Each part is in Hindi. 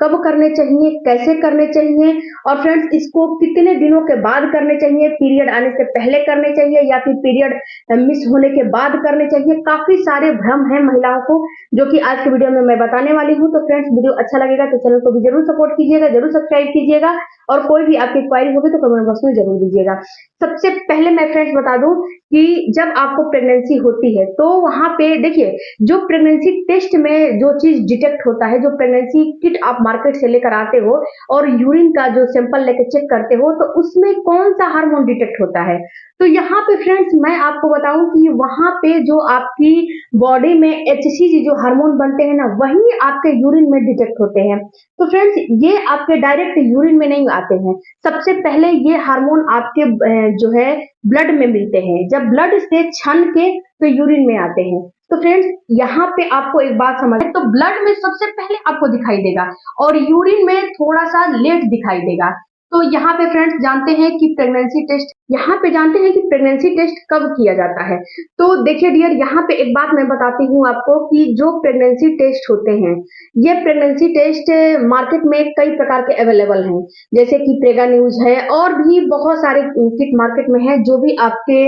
कब करने चाहिए, कैसे करने चाहिए और फ्रेंड्स इसको कितने दिनों के बाद करने चाहिए, पीरियड आने से पहले करने चाहिए या फिर पीरियड मिस होने के बाद करने चाहिए। काफी सारे भ्रम हैं महिलाओं को जो कि आज के वीडियो में मैं बताने वाली हूँ। तो फ्रेंड्स वीडियो अच्छा लगेगा तो चैनल को भी जरूर सपोर्ट कीजिएगा, जरूर सब्सक्राइब कीजिएगा और कोई भी आपकी क्वारी होगी तो कमेंट बॉक्स में जरूर दीजिएगा। सबसे पहले मैं फ्रेंड्स बता दूं कि जब आपको प्रेगनेंसी होती है तो वहां पे देखिए, जो प्रेगनेंसी टेस्ट में जो चीज डिटेक्ट होता है, जो प्रेगनेंसी किट आप मार्केट से लेकर आते हो और यूरिन का जो सैंपल लेकर चेक करते हो तो उसमें कौन सा हार्मोन डिटेक्ट होता है। तो यहाँ पे फ्रेंड्स मैं आपको बताऊं कि वहां पे जो आपकी बॉडी में HCG जो हार्मोन बनते हैं ना, वही आपके यूरिन में डिटेक्ट होते हैं। तो फ्रेंड्स ये आपके डायरेक्ट यूरिन में नहीं आते हैं। सबसे पहले ये हार्मोन आपके जो है ब्लड में मिलते हैं, जब ब्लड से छन के तो यूरिन में आते हैं। तो फ्रेंड्स यहाँ पे आपको एक बात समझ, तो ब्लड में सबसे पहले आपको दिखाई देगा और यूरिन में थोड़ा सा लेट दिखाई देगा। तो यहाँ पे फ्रेंड्स जानते हैं कि प्रेगनेंसी टेस्ट, यहाँ पे जानते हैं कि प्रेगनेंसी टेस्ट कब किया जाता है। तो देखिए डियर, यहाँ पे एक बात मैं बताती हूँ आपको कि जो प्रेगनेंसी टेस्ट होते हैं, ये प्रेगनेंसी टेस्ट मार्केट में कई प्रकार के अवेलेबल हैं, जैसे कि प्रेगा न्यूज है और भी बहुत सारे किट मार्केट में है। जो भी आपके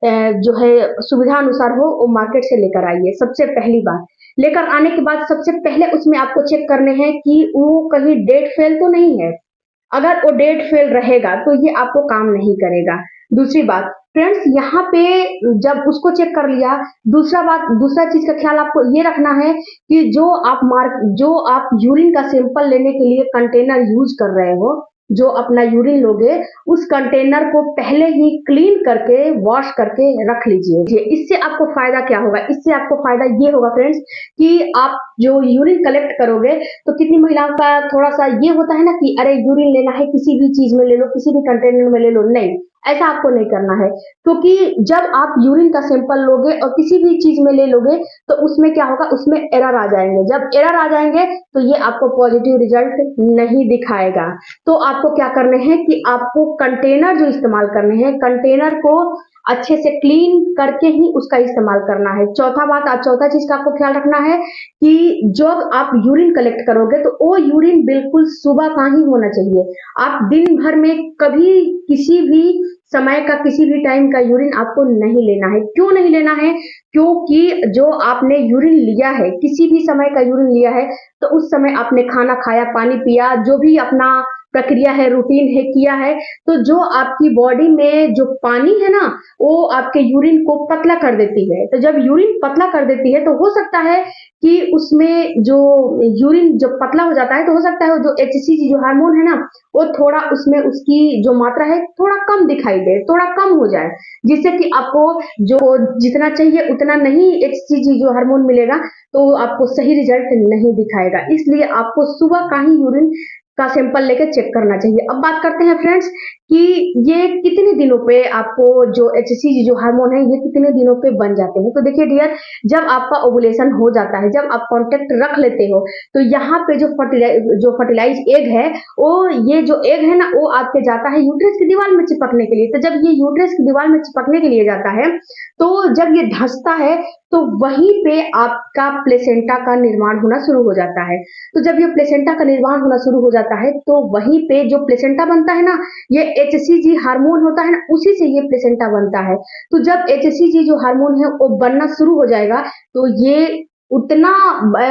जो है सुविधा अनुसार हो वो मार्केट से लेकर आइए। सबसे पहली बात, लेकर आने के बाद सबसे पहले उसमें आपको चेक करने हैं कि वो कहीं डेट फेल तो नहीं है। अगर वो डेट फेल रहेगा तो ये आपको काम नहीं करेगा। दूसरी बात फ्रेंड्स, यहाँ पे जब उसको चेक कर लिया, दूसरा चीज का ख्याल आपको ये रखना है कि जो आप यूरिन का सैंपल लेने के लिए कंटेनर यूज कर रहे हो, जो अपना यूरिन लोगे उस कंटेनर को पहले ही क्लीन करके वॉश करके रख लीजिए। इससे आपको फायदा क्या होगा, इससे आपको फायदा ये होगा फ्रेंड्स कि आप जो यूरिन कलेक्ट करोगे, तो कितनी महिलाओं का थोड़ा सा ये होता है ना कि अरे यूरिन लेना है किसी भी चीज में ले लो, किसी भी कंटेनर में ले लो। नहीं, ऐसा आपको नहीं करना है, क्योंकि जब आप यूरिन का सैंपल लोगे और किसी भी चीज में ले लोगे तो उसमें क्या होगा, उसमें एरर आ जाएंगे। जब एरर आ जाएंगे तो ये आपको पॉजिटिव रिजल्ट नहीं दिखाएगा। तो आपको क्या करने हैं कि आपको कंटेनर जो इस्तेमाल करने हैं, कंटेनर को अच्छे से क्लीन करके ही उसका इस्तेमाल करना है। चौथा चीज का आपको ख्याल रखना है कि जब आप यूरिन कलेक्ट करोगे तो वो यूरिन बिल्कुल सुबह का ही होना चाहिए। आप दिन भर में कभी किसी भी समय का किसी भी टाइम का यूरिन आपको नहीं लेना है। क्यों नहीं लेना है? क्योंकि जो आपने यूरिन लिया है, किसी भी समय का यूरिन लिया है, तो उस समय आपने खाना खाया, पानी पिया, जो भी अपना प्रक्रिया है, रूटीन है, किया है, तो जो आपकी बॉडी में जो पानी है ना, वो आपके यूरिन को पतला कर देती है। तो जब यूरिन पतला कर देती है तो हो सकता है कि उसमें जो यूरिन जब पतला हो जाता है तो हो सकता है जो HCG जो हार्मोन है ना, वो थोड़ा उसमें उसकी जो मात्रा है थोड़ा कम दिखाई दे, थोड़ा कम हो जाए, जिससे कि आपको जो जितना चाहिए उतना नहीं HCG जो हार्मोन मिलेगा, तो आपको सही रिजल्ट नहीं दिखाएगा। इसलिए आपको सुबह का ही यूरिन का सैंपल लेकर चेक करना चाहिए। अब बात करते हैं फ्रेंड्स कि ये कितने दिनों पे आपको जो HCG जो हार्मोन है ये कितने दिनों पे बन जाते हैं। तो देखिए डियर, जब आपका ओवुलेशन हो जाता है, जब आप कांटेक्ट रख लेते हो, तो यहाँ पे जो फर्टिलाइज एग है, वो ये जो एग है ना, वो आपके जाता है यूट्रस की दीवार में चिपकने के लिए। तो जब ये यूट्रस की दीवार में चिपकने के लिए जाता है, तो जब ये धंसता है तो वहीं पे आपका प्लेसेंटा का निर्माण होना शुरू हो जाता है। तो जब ये प्लेसेंटा का निर्माण होना शुरू हो जाता है तो वहीं पे जो प्लेसेंटा बनता है ना, ये HCG हार्मोन होता है ना, उसी से ये प्लेसेंटा बनता है। तो जब HCG जो हार्मोन है वो बनना शुरू हो जाएगा तो ये उतना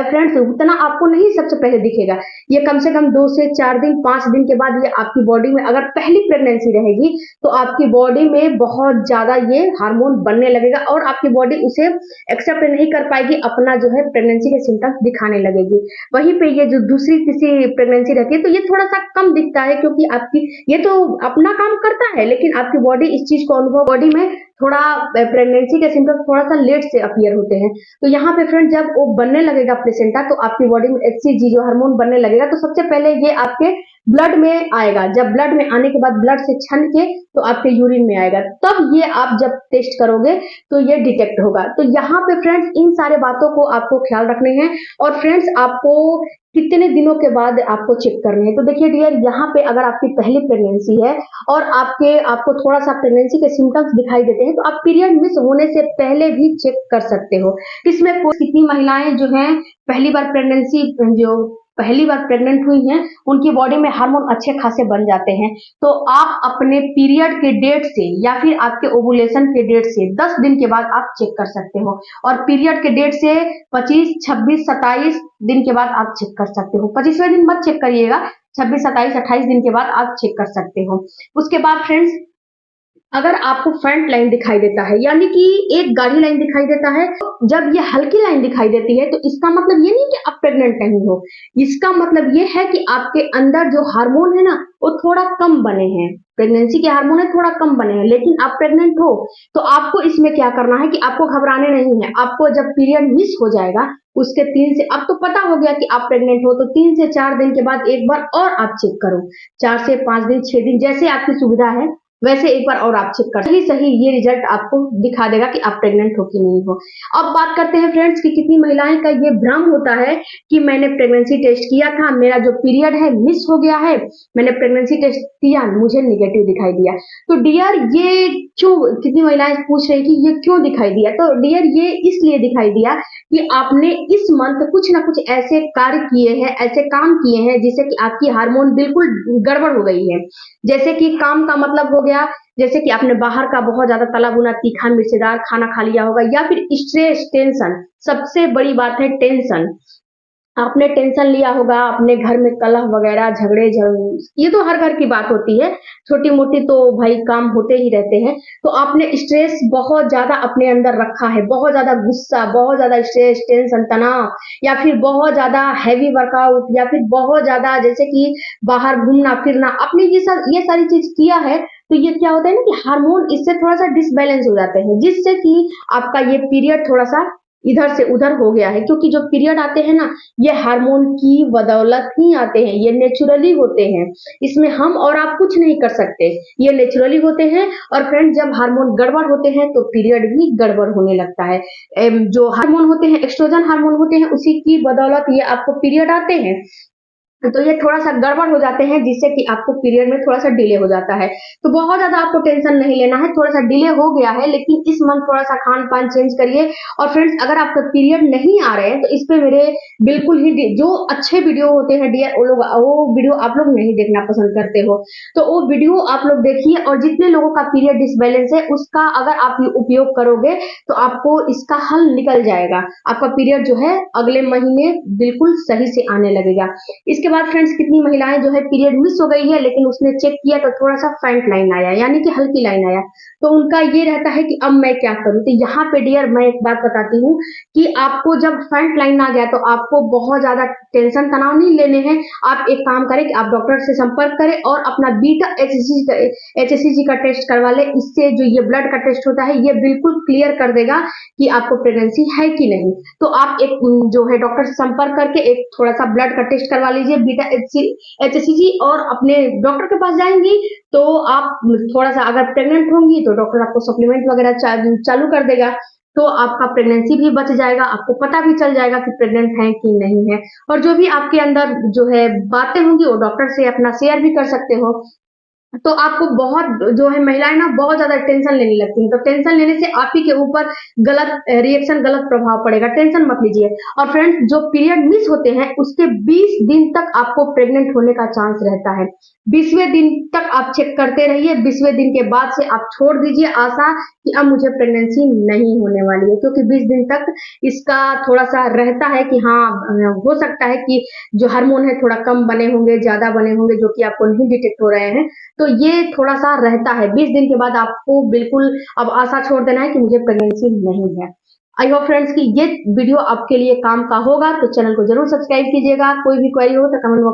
फ्रेंड्स उतना आपको नहीं सबसे पहले दिखेगा। ये कम से कम 2 से 4 दिन 5 दिन के बाद ये आपकी बॉडी में, अगर पहली प्रेगनेंसी रहेगी तो आपकी बॉडी में बहुत ज्यादा ये हार्मोन बनने लगेगा और आपकी बॉडी उसे एक्सेप्ट नहीं कर पाएगी, अपना जो है प्रेगनेंसी के सिम्टम्स दिखाने लगेगी। वहीं पे ये जो दूसरी तीसरी प्रेगनेंसी रहती है तो ये थोड़ा सा कम दिखता है, क्योंकि आपकी ये तो अपना काम करता है, लेकिन आपकी बॉडी इस चीज को अनुभव, बॉडी में थोड़ा प्रेगनेंसी के सिम्टम्स थोड़ा सा लेट से अपीयर होते हैं। तो यहाँ पे फ्रेंड जब वो बनने लगेगा प्लेसेंटा, तो आपकी बॉडी में HCG जो हार्मोन बनने लगेगा, तो सबसे पहले ये आपके ब्लड में आएगा। जब ब्लड में आने के बाद ब्लड से छन के तो आपके यूरिन में आएगा, तब ये आप जब टेस्ट करोगे तो ये डिटेक्ट होगा। तो यहाँ पे फ्रेंड्स इन सारे बातों को आपको ख्याल रखने हैं और फ्रेंड्स आपको कितने दिनों के बाद आपको चेक करने हैं। तो देखिए डियर, यहाँ पे अगर आपकी पहली प्रेगनेंसी है और आपको थोड़ा सा प्रेगनेंसी के सिम्टम्स दिखाई देते हैं, तो आप पीरियड मिस होने से पहले भी चेक कर सकते हो। इसमें कितनी महिलाएं जो हैं पहली बार प्रेगनेंसी जो पहली बार प्रेग्नेंट हुई हैं, उनकी बॉडी में हार्मोन अच्छे खासे बन जाते हैं। तो आप अपने पीरियड के डेट से या फिर आपके ओवुलेशन के डेट से 10 दिन के बाद आप चेक कर सकते हो, और पीरियड के डेट से 25, 26, 27 दिन के बाद आप चेक कर सकते हो। 25वें दिन मत चेक करिएगा, 26, 27, 28 दिन के बाद आप चेक कर सकते हो। उसके बाद फ्रेंड्स, अगर आपको फ्रंट लाइन दिखाई देता है, यानी कि एक गाढ़ी लाइन दिखाई देता है, जब ये हल्की लाइन दिखाई देती है तो इसका मतलब ये नहीं कि आप प्रेग्नेंट नहीं हो, इसका मतलब ये है कि आपके अंदर जो हार्मोन है ना वो थोड़ा कम बने हैं, प्रेगनेंसी के हार्मोन है थोड़ा कम बने हैं, लेकिन आप प्रेग्नेंट हो। तो आपको इसमें क्या करना है कि आपको घबराने नहीं है। आपको जब पीरियड मिस हो जाएगा उसके 3 से, अब तो पता हो गया कि आप प्रेग्नेंट हो, तो 3 से 4 दिन के बाद एक बार और आप चेक करो, 4 से 5 दिन, 6 दिन, जैसे आपकी सुविधा है वैसे एक बार और आप चेक कर, सही ये रिजल्ट आपको दिखा देगा कि आप प्रेग्नेंट हो कि नहीं हो। अब बात करते हैं फ्रेंड्स कि कितनी महिलाएं का ये भ्रम होता है कि मैंने प्रेगनेंसी टेस्ट किया था, मेरा जो पीरियड है मिस हो गया है, मैंने प्रेगनेंसी टेस्ट किया, मुझे निगेटिव दिखाई दिया। तो डियर ये क्यों, कितनी महिलाएं पूछ रही कि ये क्यों दिखाई दिया, तो डियर ये इसलिए दिखाई दिया कि आपने इस मंथ कुछ ना कुछ ऐसे कार्य किए हैं, ऐसे काम किए हैं जिससे कि आपकी हार्मोन बिल्कुल गड़बड़ हो गई है। जैसे कि काम का मतलब हो गया, जैसे कि आपने बाहर का बहुत ज्यादा तला भुना तीखा मिर्चीदार खाना खा लिया होगा, या फिर स्ट्रेस, टेंशन, सबसे बड़ी बात है टेंशन। आपने टेंशन लिया होगा, अपने घर में कलह वगैरह, झगड़े ये तो हर घर की बात होती है, छोटी मोटी तो भाई काम होते ही रहते हैं। तो आपने स्ट्रेस बहुत ज्यादा अपने अंदर रखा है, बहुत ज्यादा गुस्सा, बहुत ज्यादा स्ट्रेस, टेंशन, तनाव, या फिर बहुत ज्यादा हैवी वर्कआउट, या फिर बहुत ज्यादा जैसे कि बाहर घूमना फिरना, आपने ये सारी चीज किया है। तो ये क्या होता है ना कि हार्मोन इससे थोड़ा सा डिसबैलेंस हो जाते हैं, जिससे कि आपका ये पीरियड थोड़ा सा इधर से उधर हो गया है। क्योंकि जो पीरियड आते हैं ना, ये हार्मोन की बदौलत ही आते हैं, ये नेचुरली होते हैं, इसमें हम और आप कुछ नहीं कर सकते, ये नेचुरली होते हैं। और फ्रेंड, जब हार्मोन गड़बड़ होते हैं तो पीरियड भी गड़बड़ होने लगता है। जो हार्मोन होते हैं, एस्ट्रोजन हार्मोन होते हैं, उसी की बदौलत ये आपको पीरियड आते हैं। तो ये थोड़ा सा गड़बड़ हो जाते हैं, जिससे कि आपको पीरियड में थोड़ा सा डिले हो जाता है। तो बहुत ज्यादा आपको टेंशन नहीं लेना है, थोड़ा सा डिले हो गया है, लेकिन इस मंथ थोड़ा सा खान पान चेंज करिए। और फ्रेंड्स, अगर आपका पीरियड नहीं आ रहे हैं तो इस पे मेरे बिल्कुल ही जो अच्छे वीडियो होते हैं डियर, वो वीडियो आप लोग नहीं देखना पसंद करते हो, तो वो वीडियो आप लोग देखिए। और जितने लोगों का पीरियड डिसबैलेंस है उसका अगर आप उपयोग करोगे तो आपको इसका हल निकल जाएगा, आपका पीरियड जो है अगले महीने बिल्कुल सही से आने लगेगा। इसके बाद फ्रेंड्स, कितनी महिलाएं जो है पीरियड मिस हो गई है, लेकिन उसने चेक किया तो थोड़ा सा फ्रंट लाइन आया, यानी कि हल्की लाइन आया, तो उनका ये रहता है कि अब मैं क्या करूं। तो यहाँ पे डियर मैं एक बात बताती हूँ कि आपको जब फ्रंट लाइन आ गया तो आपको बहुत ज्यादा टेंशन तनाव नहीं लेने हैं। आप एक काम करें कि आप डॉक्टर से संपर्क करें और अपना बीटा HCG का टेस्ट करवा ले। इससे जो ये ब्लड का टेस्ट होता है ये बिल्कुल क्लियर कर देगा कि आपको प्रेगनेंसी है कि नहीं। तो आप एक जो है डॉक्टर से संपर्क करके एक थोड़ा सा ब्लड का टेस्ट करवा लीजिए, बीटा HCG, और अपने डॉक्टर के पास जाएंगी तो आप थोड़ा सा अगर प्रेग्नेंट होंगी तो डॉक्टर आपको सप्लीमेंट वगैरह चालू कर देगा, तो आपका प्रेगनेंसी भी बच जाएगा, आपको पता भी चल जाएगा कि प्रेग्नेंट है कि नहीं है। और जो भी आपके अंदर जो है बातें होंगी वो डॉक्टर से अपना शेयर भी कर सकते हो। तो आपको बहुत जो है महिलाएं ना बहुत ज्यादा टेंशन लेने लगती हैं, तो टेंशन लेने से आप ही के ऊपर गलत रिएक्शन, गलत प्रभाव पड़ेगा, टेंशन मत लीजिए। और फ्रेंड्स, जो पीरियड मिस होते हैं उसके 20 दिन तक आपको प्रेग्नेंट होने का चांस रहता है। 20वें दिन तक आप चेक करते रहिए, 20वें दिन के बाद से आप छोड़ दीजिए आशा कि अब मुझे प्रेगनेंसी नहीं होने वाली है, क्योंकि 20 दिन तक इसका थोड़ा सा रहता है कि हाँ हो सकता है कि जो हार्मोन है थोड़ा कम बने होंगे, ज्यादा बने होंगे, जो कि आपको नहीं डिटेक्ट हो रहे हैं। तो ये थोड़ा सा रहता है, 20 दिन के बाद आपको बिल्कुल अब आशा छोड़ देना है कि मुझे प्रेगनेंसी नहीं है। आई होप फ्रेंड्स कि ये वीडियो आपके लिए काम का होगा, तो चैनल को जरूर सब्सक्राइब कीजिएगा। कोई भी क्वेरी हो तो कमेंट